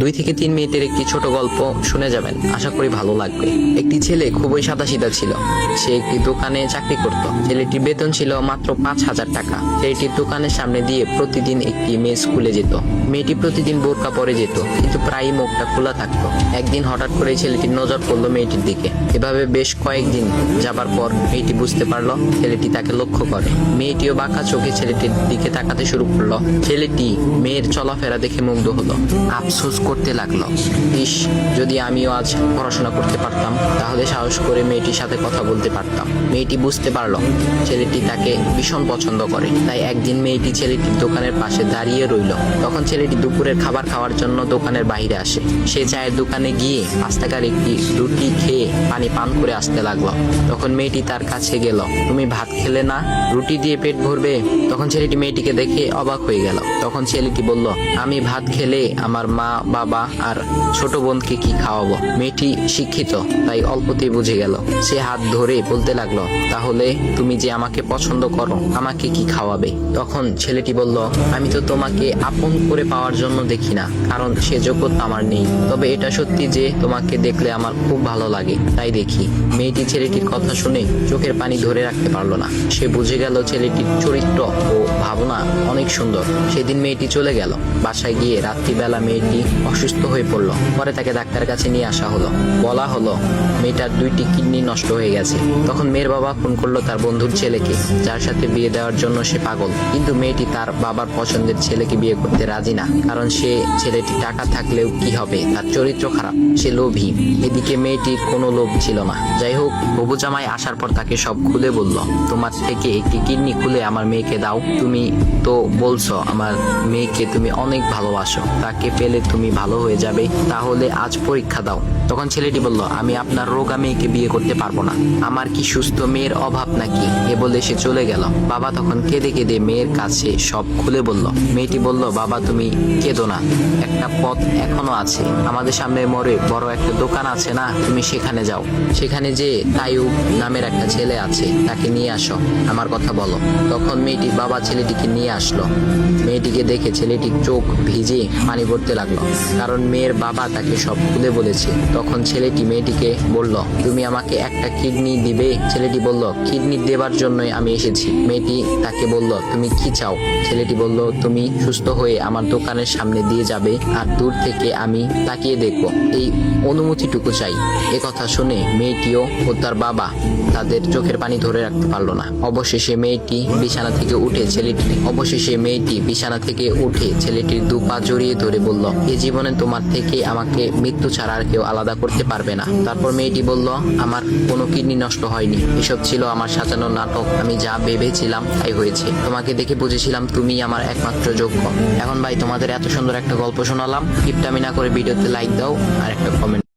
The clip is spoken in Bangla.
2 থেকে 3 মিনিটের একটি ছোট গল্প শুনে যাবেন, আশা করি ভালো লাগবে। একটি ছেলে খুবই সাদাসিধা ছিল। সে একটি দোকানে চাকরি করত। ছেলেটির বেতন ছিল মাত্র 5,000 টাকা। ছেলেটির দোকানের সামনে দিয়ে প্রতিদিন একটি মেয়ে স্কুলে যেত। মেয়েটি প্রতিদিন বোরকা পরে যেত, কিন্তু প্রায়ই মুখটা খোলা থাকতো। একদিন হঠাৎ করে ছেলেটির নজর পড়লো মেয়েটির দিকে। এভাবে বেশ কয়েকদিন যাবার পর মেয়েটি বুঝতে পারলো ছেলেটি তাকে লক্ষ্য করে। মেয়েটিও বাঁকা চোখে ছেলেটির দিকে তাকাতে শুরু করলো। ছেলেটি মেয়ের চলাফেরা দেখে মুগ্ধ হলো। আফসোস করতে লাগলো, ইস, যদি আমিও আজ পড়াশোনা করতে পারতাম, তাহলে সাহস করে মেয়েটির সাথে কথা বলতে পারতাম। মেয়েটি বুঝতে পারলো ছেলেটি তাকে ভীষণ পছন্দ করে। তাই একদিন মেয়েটি ছেলেটির দোকানের পাশে দাঁড়িয়ে রইল। তখন ছেলেটি দুপুরের খাবার খাওয়ার জন্য দোকানের বাইরে আসে। সে চায়ের দোকানে গিয়ে 5 টাকার একটি রুটি খেয়ে পানি পান করে আসতে লাগলো। তখন মেয়েটি তার কাছে গেল। তুমি ভাত খেলে না? রুটি দিয়ে পেট ভরবে? তখন ছেলেটি মেয়েটিকে দেখে অবাক হয়ে গেল। তখন ছেলেটি বলল, আমি ভাত খেলে আমার মা, বাবা আর ছোট বোনকে কি খাওয়াবো? মেয়েটি শিক্ষিত, তাই অল্পতেই বুঝে গেল। সে হাত ধরে বলতে লাগলো, তাহলে তুমি যে আমাকে পছন্দ করো, আমাকে কি খাওয়াবে? তখন ছেলেটি বলল, আমি তো তোমাকে আপন করে পাওয়ার জন্য দেখি না, কারণ সে যোগ্যতা আমার নেই। তবে এটা সত্যি যে তোমাকে দেখলে আমার খুব ভালো লাগে, তাই দেখি। মেয়েটি ছেলেটির কথা শুনে চোখের পানি ধরে রাখতে পারলো না। সে বুঝে গেল ছেলেটির চরিত্র ও ভাবনা অনেক সুন্দর। সেদিন মেয়েটি চলে গেল। বাসায় গিয়ে রাত্রিবেলা মেয়েটি অসুস্থ হয়ে পড়লো। পরে তাকে ডাক্তারের কাছে নিয়ে আসা হলো। বলা হলো মেয়েটার 2টি কিডনি নষ্ট হয়ে গেছে। তখন মেয়ের বাবা ফোন করলো তার বন্ধুর ছেলেকে, যার সাথে বিয়ে দেওয়ার জন্য সে পাগল। কিন্তু মেয়েটি তার বাবার পছন্দের ছেলেকে বিয়ে করতে রাজি না, কারণ সে ছেলেটি টাকা থাকলেও কি হবে, তার চরিত্র খারাপ, সে লোভী। এদিকে মেয়েটির কোনো লোভ ছিল না। যাই হোক, হবু জামাই আসার পর তাকে সব খুলে বলল, তোমার থেকে একটি কিডনি খুলে আমার মেয়েকে দাও। তুমি তো বলছো আমার মেয়েকে তুমি অনেক ভালোবাসো, তাকে পেলে তুমি ভালো হয়ে যাবে, তাহলে আজ পরীক্ষা দাও। তখন ছেলেটি বলল, আমি আপনার রোগা মেয়েকে বিয়ে করতে পারবো না, আমার কি সুস্থ মেয়ের অভাব নাকি? এ বলে সে চলে গেল। বাবা তখন কেঁদে কেঁদে মেয়ের কাছে সব খুলে বলল। মেয়েটি বলল, বাবা তুমি কেঁদো না, একটা পথ এখনো আছে, আমাদের সামনে মোড়ে বড় একটা দোকান আছে না, তুমি সেখানে যাও। সেখানে যে তাইয়ুব নামের একটা ছেলে আছে, তাকে নিয়ে আসো, আমার কথা বলো। তখন মেয়েটির বাবা ছেলেটিকে নিয়ে আসলো। মেয়েটিকে দেখে ছেলেটির চোখ ভিজে পানি পড়তে লাগলো, কারণ মেয়ের বাবা তাকে সব খুলে বলেছে। তখন ছেলেটি মেয়েটিকে বলল, তুমি আমাকে একটা কিডনি দিবে? ছেলেটি বলল, কিডনি দেবার জন্যই আমি এসেছি। মেয়েটি তাকে বলল, তুমি কি চাও? ছেলেটি বলল, তুমি সুস্থ হয়ে আমার দোকানের সামনে দিয়ে যাবে, আর দূর থেকে আমি তাকিয়ে দেখব, এই অনুমতিটুকু চাই। এ কথা শুনে মেয়েটিও ও তার বাবা তাদের চোখের পানি ধরে রাখতে পারলো না। অবশেষে মেয়েটি বিছানা থেকে উঠে ছেলেটির 2 পা জড়িয়ে ধরে বলল, এ জীবনে তোমার থেকে আমাকে মৃত্যু ছাড়া আর কেউ আলাদা করতে পারবে না। তারপর মেয়েটি বলল, আমার কোনো কিডনি নষ্ট হয়নি, এসব ছিল আমার সাজানো নাটক, আমি যা ভেবেছিলাম তাই হয়েছে। তোমাকে দেখে বুঝেছিলাম তুমি আমার একমাত্র যোগ্য। এখন ভাই, তোমাদের এত সুন্দর একটা গল্প শোনালাম, কিপটামি না করে ভিডিওতে লাইক দাও আর একটা কমেন্ট